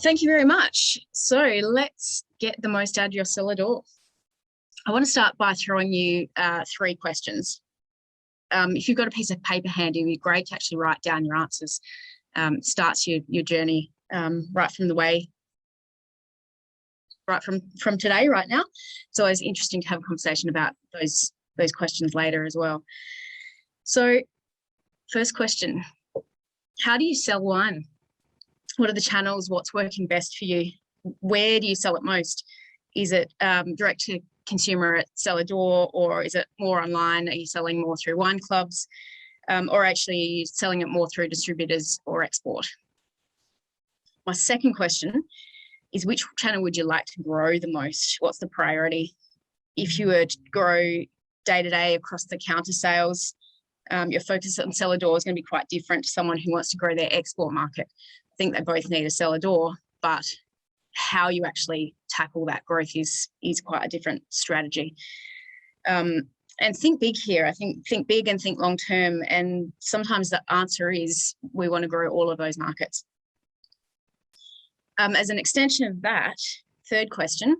Thank you very much. So let's get the most out of your cellar door. I want to start by throwing you three questions. If you've got a piece of paper handy, it'd be great to actually write down your answers. Starts your journey right from the way, right from today, right now. It's always interesting to have a conversation about those questions later as well. So first question, how do you sell wine? What are the channels? What's working best for you? Where do you sell it most? Is it direct to consumer at cellar door, or is it more online? Are you selling more through wine clubs, or actually selling it more through distributors or export? My second question is, which channel would you like to grow the most? What's the priority? If you were to grow day-to-day across the counter sales, your focus on cellar door is going to be quite different to someone who wants to grow their export market. I think they both need a cellar door, but how you actually tackle that growth is quite a different strategy. And think big here. I think big and think long term. And sometimes the answer is we want to grow all of those markets. As an extension of that, third question,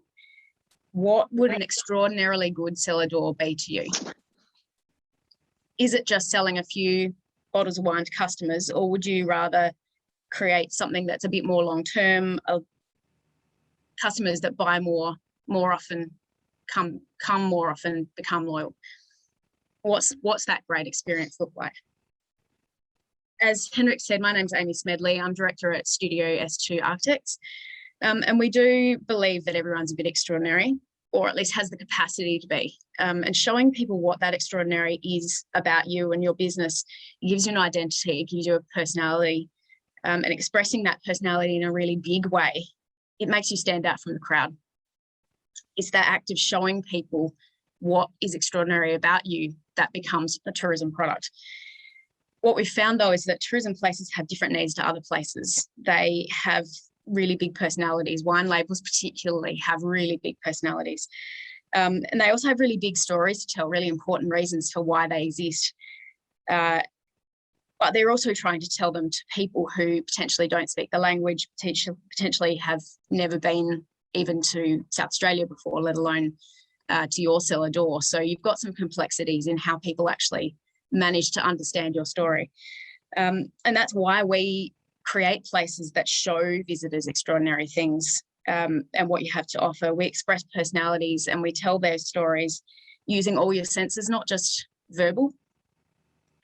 what would an extraordinarily good cellar door be to you? Is it just selling a few bottles of wine to customers, or would you rather create something that's a bit more long-term, of customers that buy more often, come more often, become loyal? What's that great experience look like? As Henrik said, my name's Amy Smedley. I'm director at Studio S2 Architects. And we do believe that everyone's a bit extraordinary, or at least has the capacity to be. And showing people what that extraordinary is about you and your business, it gives you an identity, it gives you a personality, and expressing that personality in a really big way, it makes you stand out from the crowd. It's that act of showing people what is extraordinary about you that becomes a tourism product. What we've found, though, is that tourism places have different needs to other places. They have really big personalities. Wine labels particularly have really big personalities. And they also have really big stories to tell, really important reasons for why they exist. But they're also trying to tell them to people who potentially don't speak the language, potentially have never been even to South Australia before, let alone to your cellar door. So you've got some complexities in how people actually manage to understand your story. And that's why we create places that show visitors extraordinary things and what you have to offer. We express personalities and we tell their stories using all your senses, not just verbal.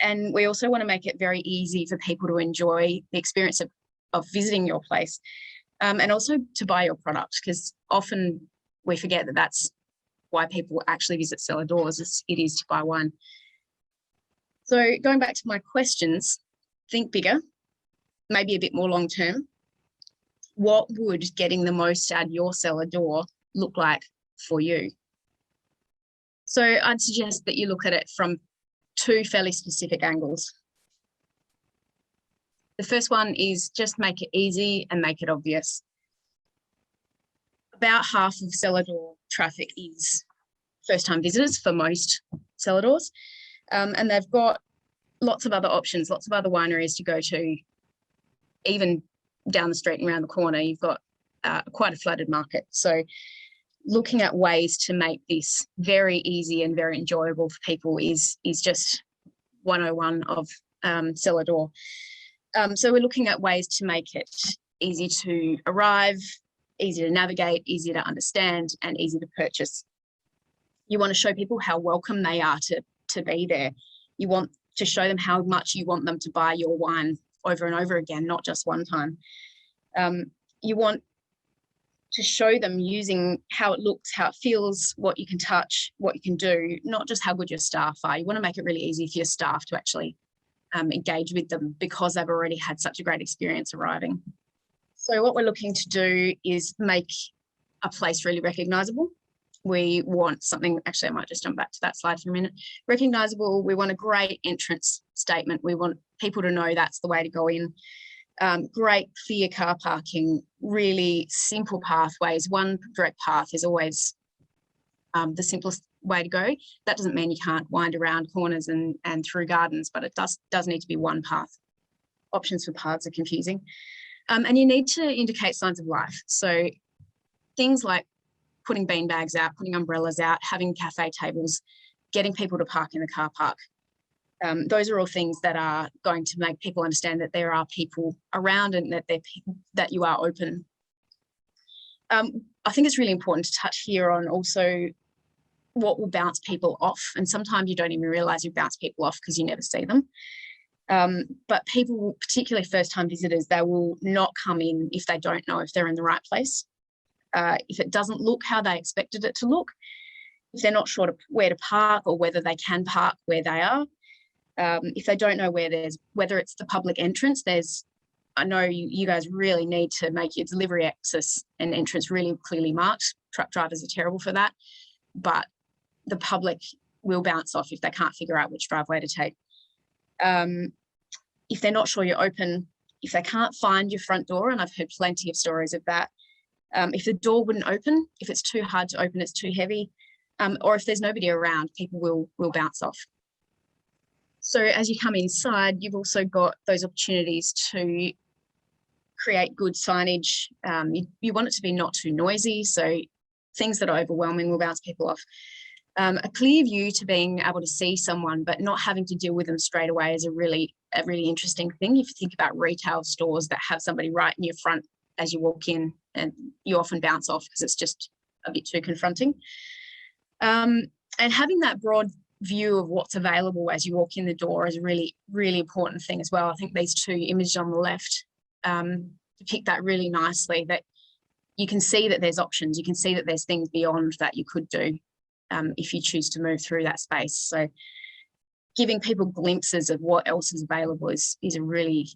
And we also want to make it very easy for people to enjoy the experience of visiting your place, and also to buy your product, because often we forget that that's why people actually visit cellar doors, it is to buy wine. So going back to my questions, think bigger, maybe a bit more long term. What would getting the most out of your cellar door look like for you? So I'd suggest that you look at it from two fairly specific angles. The first one is just make it easy and make it obvious. About half of cellar door traffic is first-time visitors for most cellar doors, and they've got lots of other options, lots of other wineries to go to. Even down the street and around the corner, you've got quite a flooded market. So looking at ways to make this very easy and very enjoyable for people is just 101 of cellar door. So we're looking at ways to make it easy to arrive, easy to navigate, easy to understand, and easy to purchase. You want to show people how welcome they are to be there. You want to show them how much you want them to buy your wine over and over again, not just one time. You want to show them using how it looks, how it feels, what you can touch, what you can do, not just how good your staff are. You want to make it really easy for your staff to actually engage with them because they've already had such a great experience arriving. So what we're looking to do is make a place really recognisable. We want something, actually I might just jump back to that slide for a minute. Recognisable, we want a great entrance statement. We want people to know that's the way to go in. Great clear car parking, really simple pathways. One direct path is always the simplest way to go. That doesn't mean you can't wind around corners and through gardens, but it does need to be one path. Options for paths are confusing. And you need to indicate signs of life. So things like putting bean bags out, putting umbrellas out, having cafe tables, getting people to park in the car park. Those are all things that are going to make people understand that there are people around and that they're people, that you are open. I think it's really important to touch here on also what will bounce people off. And sometimes you don't even realise you bounce people off because you never see them. But people, particularly first-time visitors, they will not come in if they don't know if they're in the right place. If it doesn't look how they expected it to look, if they're not sure where to park or whether they can park where they are, if they don't know whether it's the public entrance, I know you guys really need to make your delivery access and entrance really clearly marked. Truck drivers are terrible for that, but the public will bounce off if they can't figure out which driveway to take. If they're not sure you're open, if they can't find your front door, and I've heard plenty of stories of that, if the door wouldn't open, if it's too hard to open, it's too heavy, or if there's nobody around, people will bounce off. So as you come inside, you've also got those opportunities to create good signage. You want it to be not too noisy, so things that are overwhelming will bounce people off. A clear view to being able to see someone but not having to deal with them straight away is a really interesting thing. If you think about retail stores that have somebody right in your front as you walk in, and you often bounce off because it's just a bit too confronting. And having that broad view of what's available as you walk in the door is a really important thing as well. I think these two images on the left depict that really nicely, that you can see that there's options, you can see that there's things beyond that you could do if you choose to move through that space. So giving people glimpses of what else is available is a really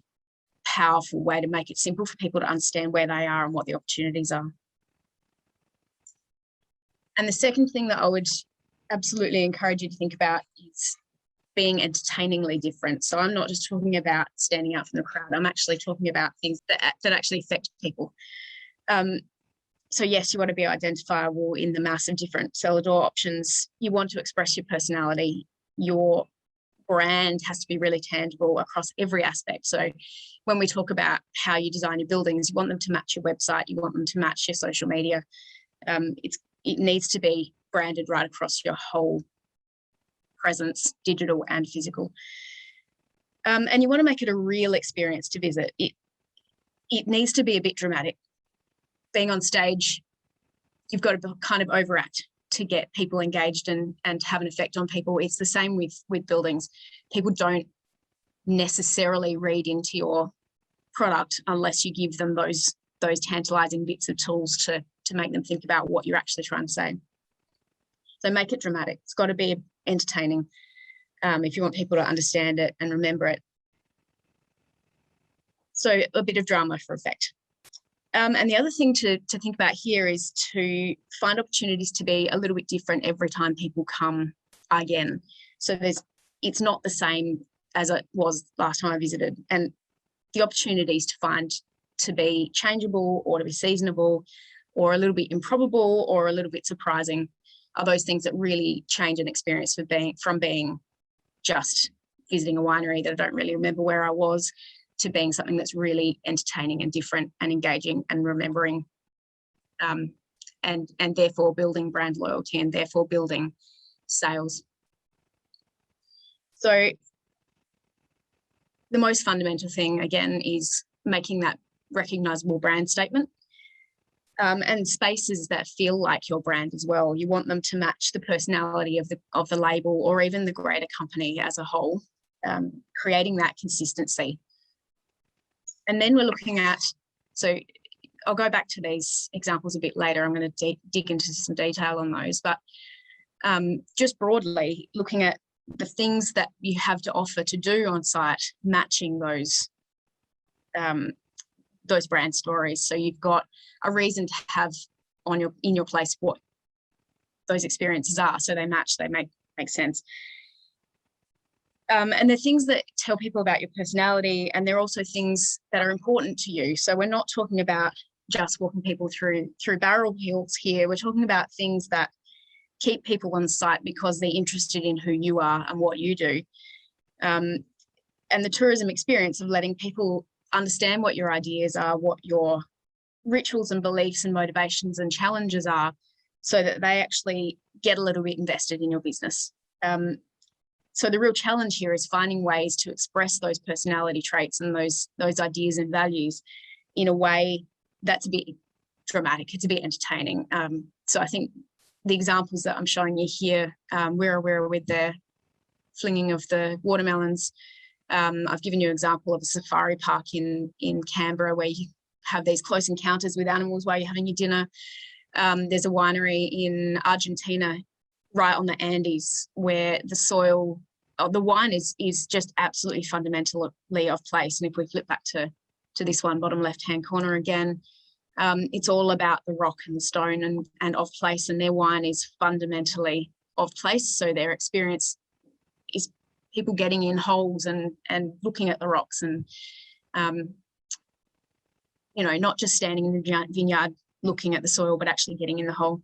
powerful way to make it simple for people to understand where they are and what the opportunities are. And the second thing that I would absolutely encourage you to think about is being entertainingly different. So I'm not just talking about standing out from the crowd. I'm actually talking about things that actually affect people. So yes, you want to be identifiable in the mass of different cellar door options. You want to express your personality. Your brand has to be really tangible across every aspect. So when we talk about how you design your buildings, you want them to match your website, you want them to match your social media. It needs to be branded right across your whole presence, digital and physical. And you want to make it a real experience to visit. It needs to be a bit dramatic. Being on stage, you've got to kind of overact to get people engaged and have an effect on people. It's the same with buildings. People don't necessarily read into your product unless you give them those tantalizing bits of tools to make them think about what you're actually trying to say. So make it dramatic. It's got to be entertaining if you want people to understand it and remember it. So a bit of drama for effect. And the other thing to think about here is to find opportunities to be a little bit different every time people come again. So it's not the same as it was last time I visited. And the opportunities to find to be changeable or to be seasonable or a little bit improbable or a little bit surprising are those things that really change an experience from being just visiting a winery that I don't really remember where I was to being something that's really entertaining and different and engaging and remembering and therefore building brand loyalty and therefore building sales. So the most fundamental thing, again, is making that recognisable brand statement. And spaces that feel like your brand as well. You want them to match the personality of the label or even the greater company as a whole, creating that consistency. And then we're looking at, so I'll go back to these examples a bit later. I'm going to dig into some detail on those, but just broadly looking at the things that you have to offer to do on site, matching those brand stories. So you've got a reason to have in your place what those experiences are, so they match, they make sense. And they're things that tell people about your personality, and they're also things that are important to you. So we're not talking about just walking people through barrel hills here. We're talking about things that keep people on site because they're interested in who you are and what you do. And the tourism experience of letting people understand what your ideas are, what your rituals and beliefs and motivations and challenges are, so that they actually get a little bit invested in your business. So the real challenge here is finding ways to express those personality traits and those ideas and values in a way that's a bit dramatic, it's a bit entertaining. So I think the examples that I'm showing you here, where with the flinging of the watermelons, I've given you an example of a safari park in Canberra where you have these close encounters with animals while you're having your dinner. There's a winery in Argentina, right on the Andes, where the soil, the wine is just absolutely fundamentally of place. And if we flip back to this one, bottom left-hand corner again, it's all about the rock and the stone and of place, and their wine is fundamentally of place. So their experience is people getting in holes and looking at the rocks and, not just standing in the vineyard looking at the soil, but actually getting in the hole.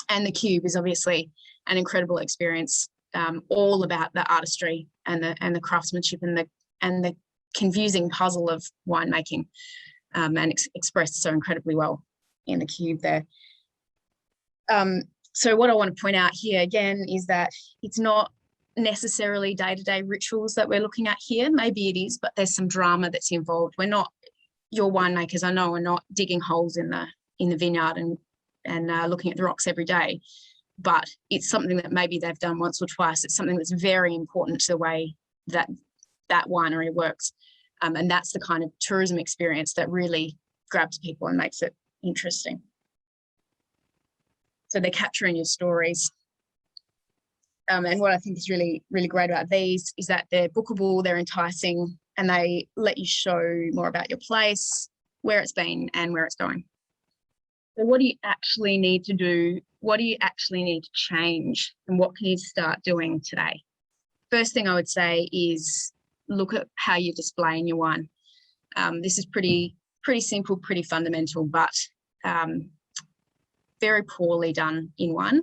And the cube is obviously an incredible experience, all about the artistry and the craftsmanship and the confusing puzzle of winemaking, and expressed so incredibly well in the cube there. So what I want to point out here again is that it's not necessarily day-to-day rituals that we're looking at here. Maybe it is, but there's some drama that's involved. We're not, your winemakers I know are not digging holes in the vineyard and looking at the rocks every day, but it's something that maybe they've done once or twice. It's something that's very important to the way that winery works. And that's the kind of tourism experience that really grabs people and makes it interesting. So they're capturing your stories. And what I think is really, really great about these is that they're bookable, they're enticing, and they let you show more about your place, where it's been and where it's going. So what do you actually need to do? What do you actually need to change? And what can you start doing today? First thing I would say is look at how you're displaying your wine. This is pretty simple, pretty fundamental, but very poorly done in wine.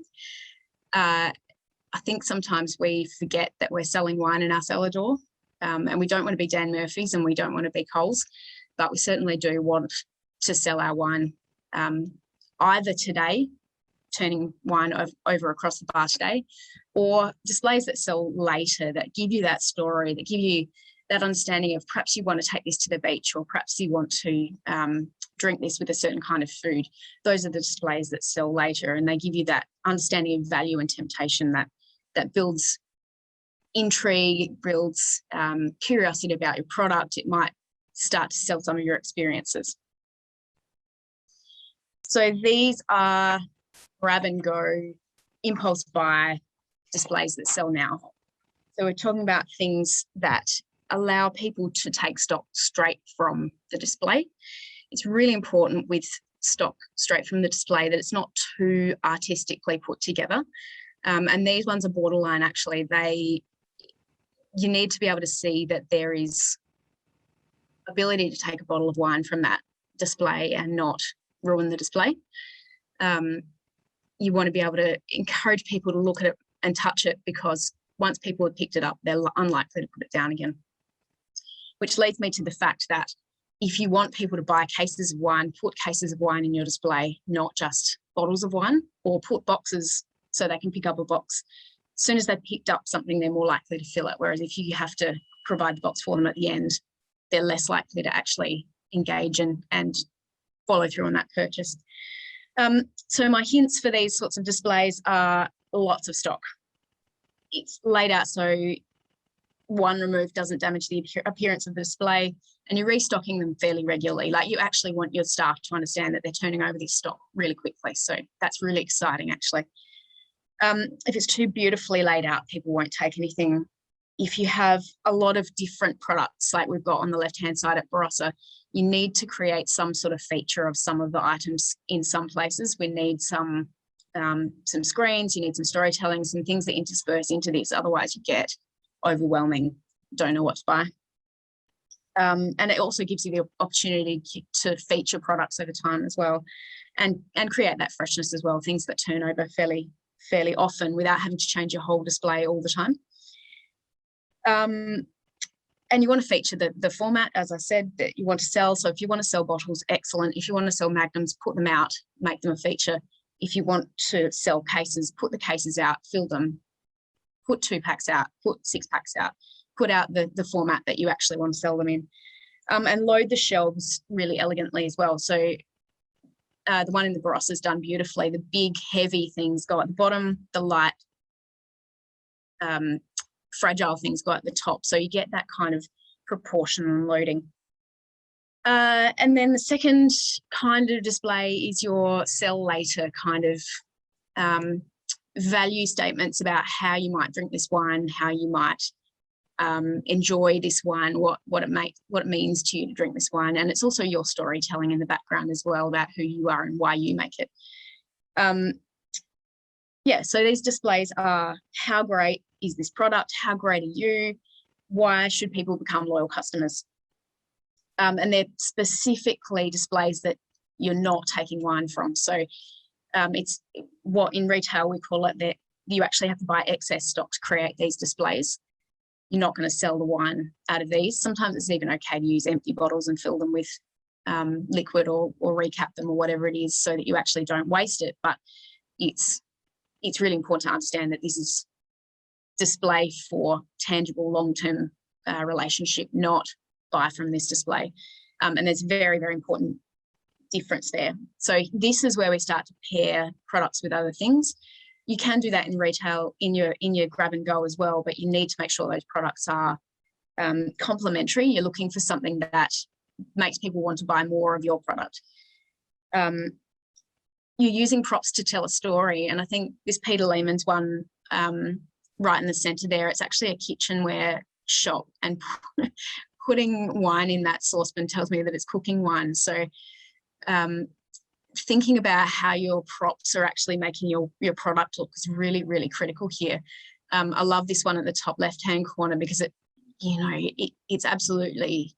I think sometimes we forget that we're selling wine in our cellar door, and we don't want to be Dan Murphy's and we don't want to be Coles, but we certainly do want to sell our wine either today, turning wine over across the bar today, or displays that sell later, that give you that story, that give you that understanding of perhaps you want to take this to the beach, or perhaps you want to drink this with a certain kind of food. Those are the displays that sell later, and they give you that understanding of value and temptation that builds intrigue, builds curiosity about your product. It might start to sell some of your experiences. So these are grab and go, impulse buy displays that sell now. So we're talking about things that allow people to take stock straight from the display. It's really important with stock straight from the display that it's not too artistically put together. And these ones are borderline, actually. You need to be able to see that there is ability to take a bottle of wine from that display and not ruin the display. You want to be able to encourage people to look at it and touch it, because once people have picked it up, they're unlikely to put it down again. Which leads me to the fact that if you want people to buy cases of wine, put cases of wine in your display, not just bottles of wine, or put boxes so they can pick up a box. As soon as they've picked up something, they're more likely to fill it. Whereas if you have to provide the box for them at the end, they're less likely to actually engage and follow through on that purchase. So my hints for these sorts of displays are lots of stock. It's laid out so one remove doesn't damage the appearance of the display, and you're restocking them fairly regularly. Like, you actually want your staff to understand that they're turning over this stock really quickly. So that's really exciting, actually. If it's too beautifully laid out, people won't take anything. If you have a lot of different products, like we've got on the left-hand side at Barossa, you need to create some sort of feature of some of the items in some places. We need some screens, you need some storytelling, some things that intersperse into this. Otherwise you get overwhelming, don't know what to buy. And it also gives you the opportunity to feature products over time as well, and create that freshness as well, things that turn over fairly often without having to change your whole display all the time. And you want to feature the format, as I said, that you want to sell. So if you want to sell bottles, excellent. If you want to sell magnums, put them out, make them a feature. If you want to sell cases, put the cases out, fill them, put 2-packs out, put 6-packs out, put out the format that you actually want to sell them in, and load the shelves really elegantly as well. So the one in the Barossa is done beautifully. The big, heavy things go at the bottom, the light, fragile things go at the top. So you get that kind of proportion and loading. And then the second kind of display is your sell later kind of value statements about how you might drink this wine, how you might enjoy this wine, what it means to you to drink this wine. And it's also your storytelling in the background as well about who you are and why you make it. Yeah, so these displays are how great is this product, how great are you, why should people become loyal customers? And they're specifically displays that you're not taking wine from. So it's what in retail we call it that you actually have to buy excess stock to create these displays. You're not going to sell the wine out of these. Sometimes it's even okay to use empty bottles and fill them with liquid or recap them or whatever it is so that you actually don't waste it. But it's really important to understand that this is display for tangible long-term relationship, not buy from this display. And there's very, very important difference there. So this is where we start to pair products with other things. You can do that in retail in your grab and go as well, but you need to make sure those products are complementary. You're looking for something that makes people want to buy more of your product. You're using props to tell a story, and I think this Peter Lehman's one right in the centre there, it's actually a kitchenware shop, and putting wine in that saucepan tells me that it's cooking wine. So thinking about how your props are actually making your product look is really, really critical here. I love this one at the top left-hand corner because it's absolutely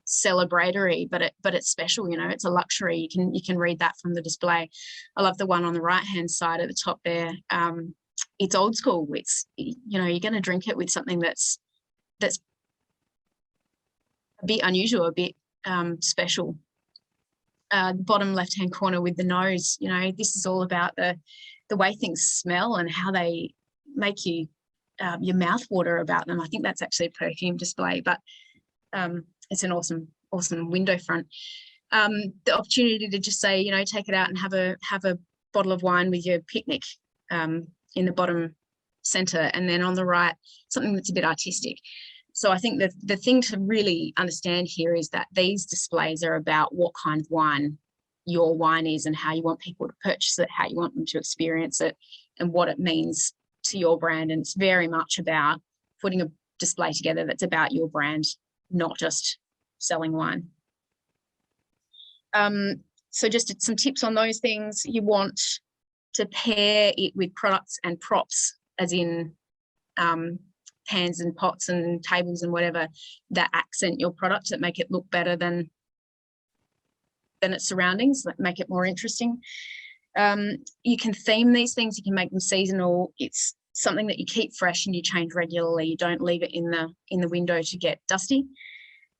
celebratory, but it's special. It's a luxury. You can read that from the display. I love the one on the right-hand side at the top there. It's old school. It's you're going to drink it with something that's a bit unusual, a bit special. The bottom left-hand corner with the nose, this is all about the way things smell and how they make you your mouth water about them. I think that's actually a perfume display, but it's an awesome window front. The opportunity to just say, take it out and have a bottle of wine with your picnic in the bottom center, and then on the right, something that's a bit artistic. So I think that the thing to really understand here is that these displays are about what kind of wine your wine is and how you want people to purchase it, how you want them to experience it, and what it means to your brand. And it's very much about putting a display together that's about your brand, not just selling wine. So just some tips on those things. You want to pair it with products and props, as in pans and pots and tables and whatever, that accent your product, that make it look better than its surroundings, that make it more interesting. You can theme these things. You can make them seasonal. It's something that you keep fresh and you change regularly. You don't leave it in the window to get dusty.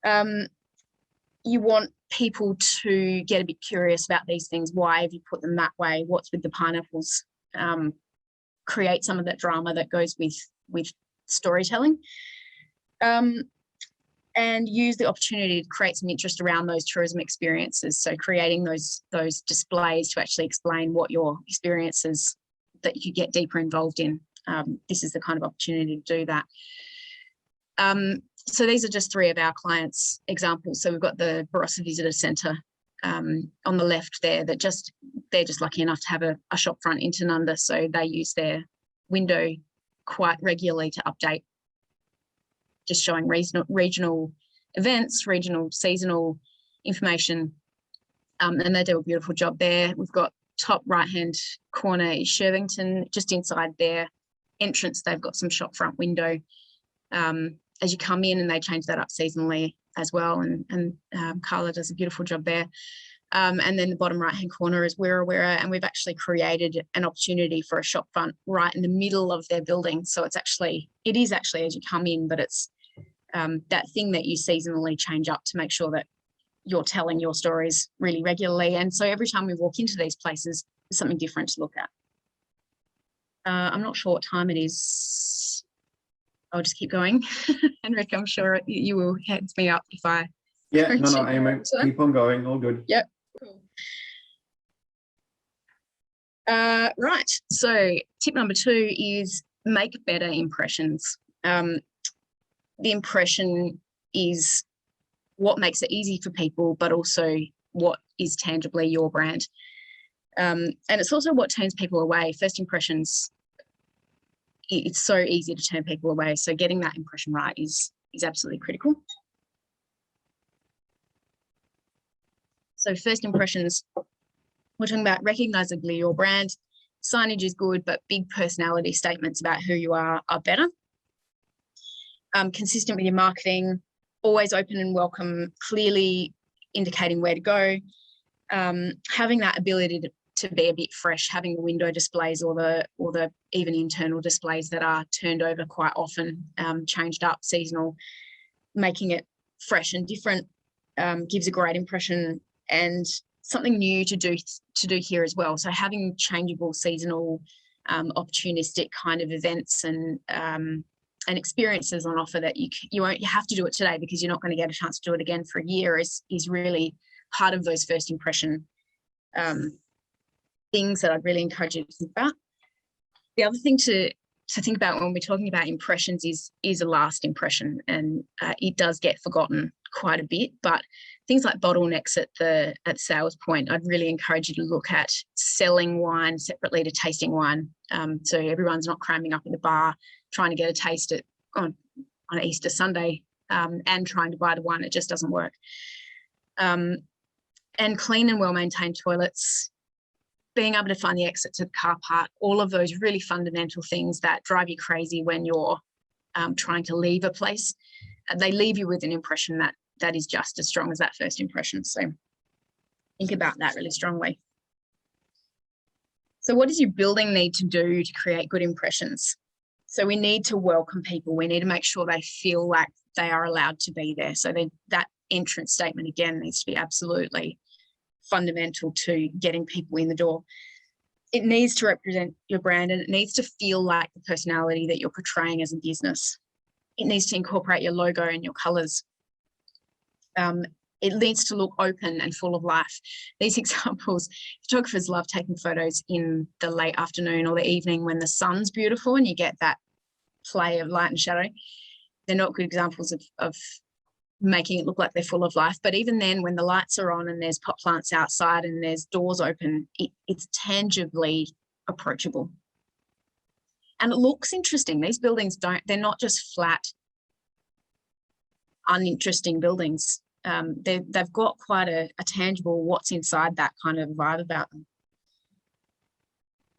You want people to get a bit curious about these things. Why have you put them that way? What's with the pineapples? Create some of that drama that goes with storytelling, and use the opportunity to create some interest around those tourism experiences. So creating those displays to actually explain what your experiences that you get deeper involved in. This is the kind of opportunity to do that. So these are just three of our clients' examples. So we've got the Barossa Visitor Centre on the left there, they're just lucky enough to have a shop front in Tanunda, so they use their window quite regularly to update, just showing regional events, regional seasonal information, and they do a beautiful job there. We've got top right-hand corner is Shervington, just inside their entrance they've got some shop front window as you come in, and they change that up seasonally as well, and Carla does a beautiful job there. And then the bottom right-hand corner is Wirra, and we've actually created an opportunity for a shop front right in the middle of their building. So it is actually as you come in, but it's that thing that you seasonally change up to make sure that you're telling your stories really regularly. And so every time we walk into these places, there's something different to look at. I'm not sure what time it is. I'll just keep going. Henrik, I'm sure you will heads me up if I... Yeah, no, Amy, keep on going, all good. Yep, cool. Right, so tip number 2 is make better impressions. The impression is what makes it easy for people, but also what is tangibly your brand. And it's also what turns people away. First impressions, it's so easy to turn people away. So getting that impression right is absolutely critical. So first impressions, we're talking about recognizably your brand. Signage is good, but big personality statements about who you are better. Consistent with your marketing, always open and welcome, clearly indicating where to go. Having that ability to be a bit fresh, having the window displays or the even internal displays that are turned over quite often, changed up, seasonal, making it fresh and different gives a great impression, and something new to do here as well. So having changeable, seasonal, opportunistic kind of events and experiences on offer that you have to do it today because you're not going to get a chance to do it again for a year is really part of those first impression things that I'd really encourage you to think about. The other thing to think about when we're talking about impressions is a last impression, and it does get forgotten quite a bit, but things like bottlenecks at the sales point, I'd really encourage you to look at selling wine separately to tasting wine. So everyone's not cramming up in the bar trying to get a taste on Easter Sunday and trying to buy the wine. It just doesn't work. And clean and well-maintained toilets, being able to find the exit to the car park, all of those really fundamental things that drive you crazy when you're trying to leave a place. They leave you with an impression that is just as strong as that first impression. So think about that really strongly. So what does your building need to do to create good impressions? So we need to welcome people. We need to make sure they feel like they are allowed to be there. So that entrance statement, again, needs to be absolutely fundamental to getting people in the door. It needs to represent your brand, and it needs to feel like the personality that you're portraying as a business. It needs to incorporate your logo and your colours. It needs to look open and full of life. These examples, photographers love taking photos in the late afternoon or the evening when the sun's beautiful and you get that play of light and shadow. They're not good examples of making it look like they're full of life. But even then, when the lights are on and there's pot plants outside and there's doors open, it's tangibly approachable. And it looks interesting. These buildings they're not just flat, uninteresting buildings. They've got quite a tangible what's inside that kind of vibe about them.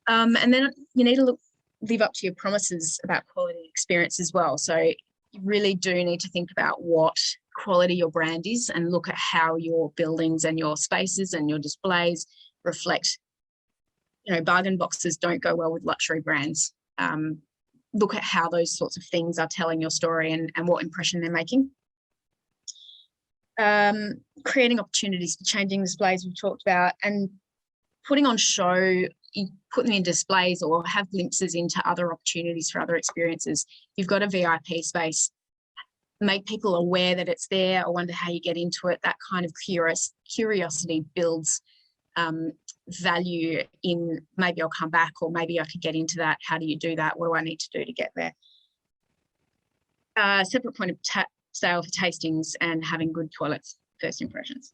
And then you need to live up to your promises about quality experience as well. So you really do need to think about what quality your brand is and look at how your buildings and your spaces and your displays reflect. Bargain boxes don't go well with luxury brands. Look at how those sorts of things are telling your story and what impression they're making. Creating opportunities for changing displays we've talked about, and putting on show, you put them in displays or have glimpses into other opportunities for other experiences. You've got a VIP space, make people aware that it's there or wonder how you get into it. That kind of curiosity builds value in maybe I'll come back, or maybe I could get into that. How do you do that? What do I need to do to get there? Separate point of sale for tastings and having good toilets, first impressions.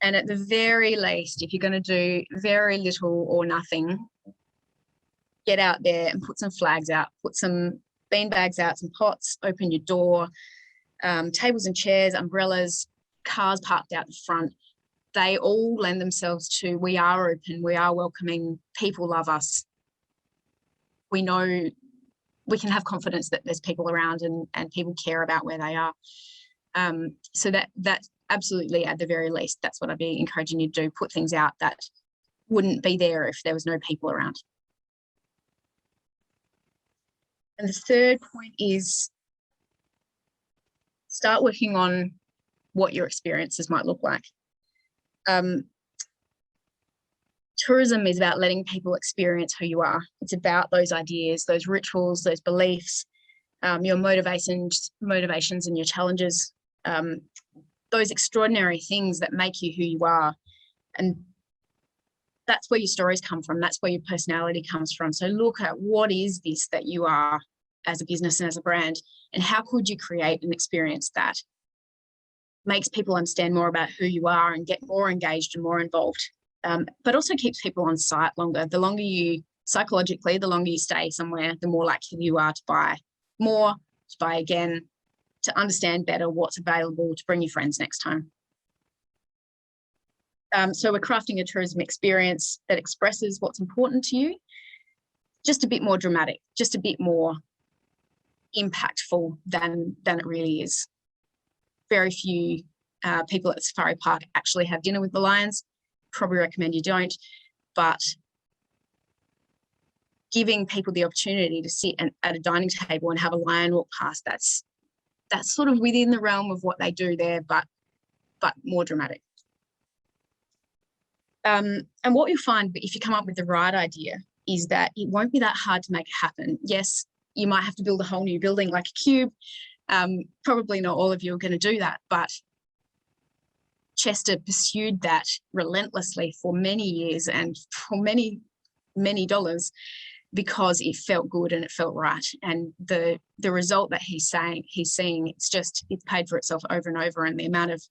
And at the very least, if you're going to do very little or nothing, get out there and put some flags out, put some bean bags out, some pots, open your door, tables and chairs, umbrellas, cars parked out the front. They all lend themselves to, we are open, we are welcoming, people love us. We know we can have confidence that there's people around and people care about where they are. So that absolutely, at the very least, that's what I'd be encouraging you to do, put things out that wouldn't be there if there was no people around. And the third point is start working on what your experiences might look like. Tourism is about letting people experience who you are. It's about those ideas, those rituals, those beliefs, your motivations and your challenges, those extraordinary things that make you who you are. And that's where your stories come from. That's where your personality comes from. So look at what is this that you are as a business and as a brand, and how could you create and experience that? Makes people understand more about who you are and get more engaged and more involved. But also keeps people on site longer. The longer you, psychologically, the longer you stay somewhere, the more likely you are to buy more, to buy again, to understand better what's available, to bring your friends next time. So we're crafting a tourism experience that expresses what's important to you, just a bit more dramatic, just a bit more impactful than it really is. Very few people at the safari park actually have dinner with the lions. Probably recommend you don't, but giving people the opportunity to sit at a dining table and have a lion walk past, that's sort of within the realm of what they do there, but more dramatic. And what you'll find if you come up with the right idea is that it won't be that hard to make it happen. Yes, you might have to build a whole new building like a cube. Probably not all of you are going to do that, but Chester pursued that relentlessly for many years and for many, many dollars, because it felt good and it felt right. And the result that he's seeing, it's paid for itself over and over. And the amount of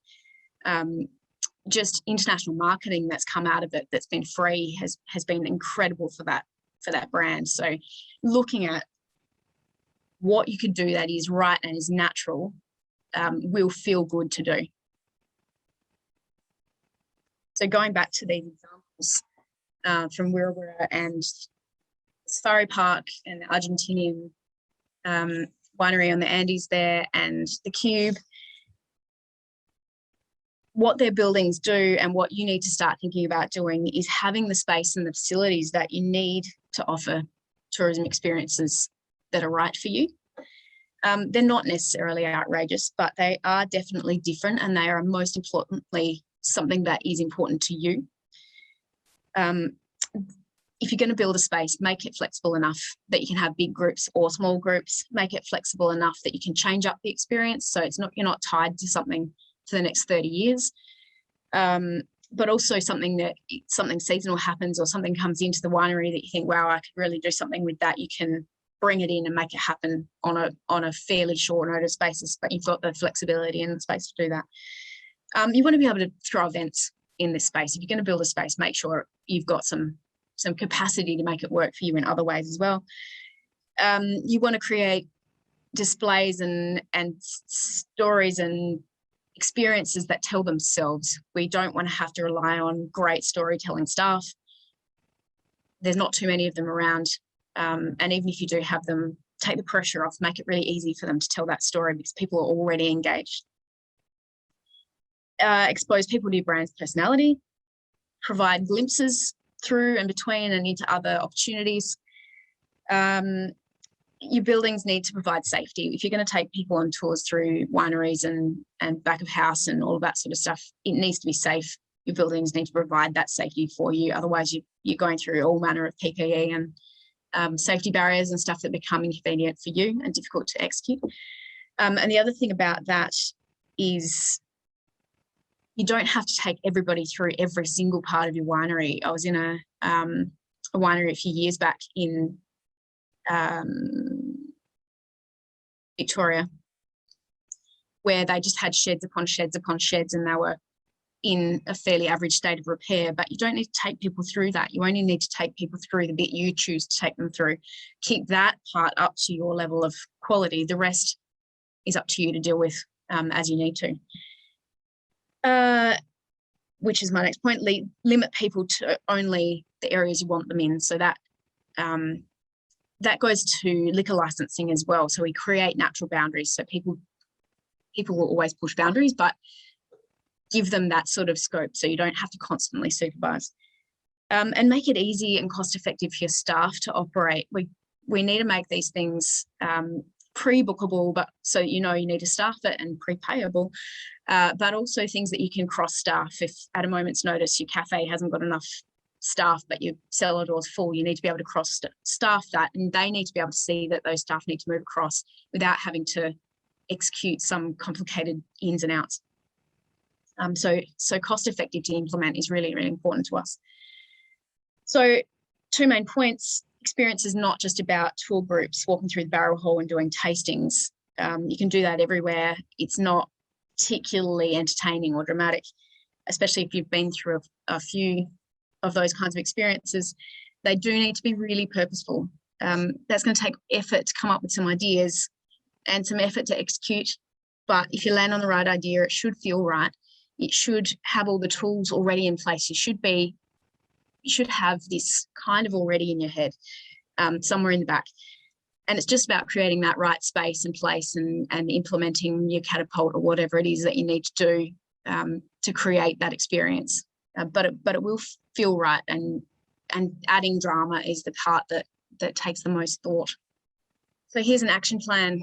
just international marketing that's come out of it that's been free has been incredible for that brand. So looking at what you could do that is right and is natural will feel good to do. So going back to these examples from Wirrawira and Safari Park and the Argentinian winery on the Andes there and the Cube, what their buildings do and what you need to start thinking about doing is having the space and the facilities that you need to offer tourism experiences that are right for you. They're not necessarily outrageous, but they are definitely different, and they are most importantly something that is important to you. If you're going to build a space, make it flexible enough that you can have big groups or small groups. Make it flexible enough that you can change up the experience, so you're not tied to something for the next 30 years. But also something seasonal happens or something comes into the winery that you think, wow, I could really do something with that. You can bring it in and make it happen on a fairly short notice basis, but you've got the flexibility and the space to do that. You want to be able to throw events in this space. If you're going to build a space, make sure you've got some capacity to make it work for you in other ways as well. You want to create displays and stories and experiences that tell themselves. We don't want to have to rely on great storytelling staff. There's not too many of them around. And even if you do have them, take the pressure off, make it really easy for them to tell that story because people are already engaged. Expose people to your brand's personality, provide glimpses through and between and into other opportunities. Your buildings need to provide safety. If you're going to take people on tours through wineries and back of house and all of that sort of stuff, it needs to be safe. Your buildings need to provide that safety for you. Otherwise, you're going through all manner of PPE and safety barriers and stuff that become inconvenient for you and difficult to execute. And the other thing about that is you don't have to take everybody through every single part of your winery. I was in a winery a few years back in Victoria, where they just had sheds upon sheds upon sheds, and they were in a fairly average state of repair. But you don't need to take people through that. You only need to take people through the bit you choose to take them through. Keep that part up to your level of quality. The rest is up to you to deal with as you need to. Which is my next point. Limit people to only the areas you want them in. So that that goes to liquor licensing as well. So we create natural boundaries. So people will always push boundaries, but give them that sort of scope so you don't have to constantly supervise. And make it easy and cost effective for your staff to operate. We need to make these things pre-bookable, but so you know you need to staff it, and pre-payable, but also things that you can cross-staff. If at a moment's notice your cafe hasn't got enough staff but your cellar door's full, you need to be able to cross-staff that, and they need to be able to see that those staff need to move across without having to execute some complicated ins and outs. So cost-effective to implement is really, really important to us. So 2 main points. Experience is not just about tour groups walking through the barrel hole and doing tastings. You can do that everywhere. It's not particularly entertaining or dramatic, especially if you've been through a few of those kinds of experiences. They do need to be really purposeful. That's going to take effort to come up with some ideas and some effort to execute. But if you land on the right idea, it should feel right. It should have all the tools already in place. You should have this kind of already in your head, somewhere in the back. And it's just about creating that right space and place and implementing your catapult or whatever it is that you need to do to create that experience. But it will feel right, and adding drama is the part that takes the most thought. So here's an action plan.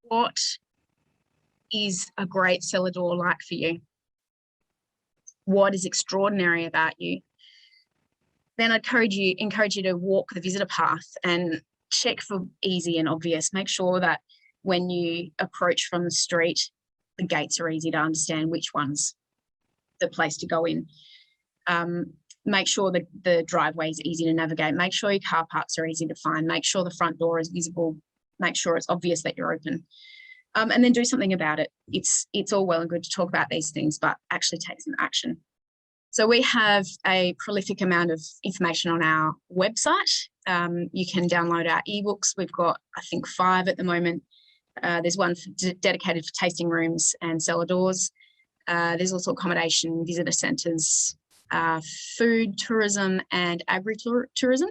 What is a great cellar door like for you? What is extraordinary about you? Then I'd encourage you to walk the visitor path and check for easy and obvious. Make sure that when you approach from the street, the gates are easy to understand which one's the place to go in. Make sure that the driveway is easy to navigate. Make sure your car parks are easy to find. Make sure the front door is visible. Make sure it's obvious that you're open. And then do something about it. It's all well and good to talk about these things, but actually take some action. So we have a prolific amount of information on our website. You can download our ebooks. We've got, I think, 5 at the moment. There's one dedicated for tasting rooms and cellar doors. There's also accommodation, visitor centres, food, tourism and agri-tourism.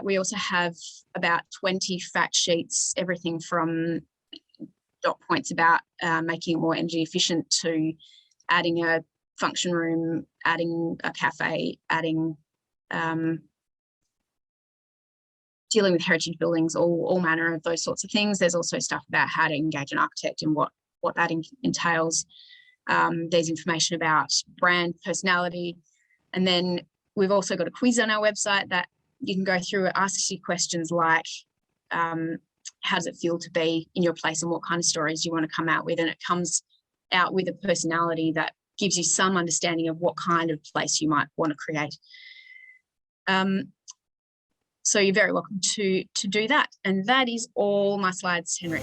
We also have about 20 fact sheets, everything from dot points about making it more energy efficient to adding a function room, adding a cafe, adding dealing with heritage buildings, all manner of those sorts of things. There's also stuff about how to engage an architect and what that entails. There's information about brand personality. And then we've also got a quiz on our website that you can go through. It asks you questions like, how does it feel to be in your place and what kind of stories you want to come out with? And it comes out with a personality that gives you some understanding of what kind of place you might want to create. So you're very welcome to do that. And that is all my slides, Henry.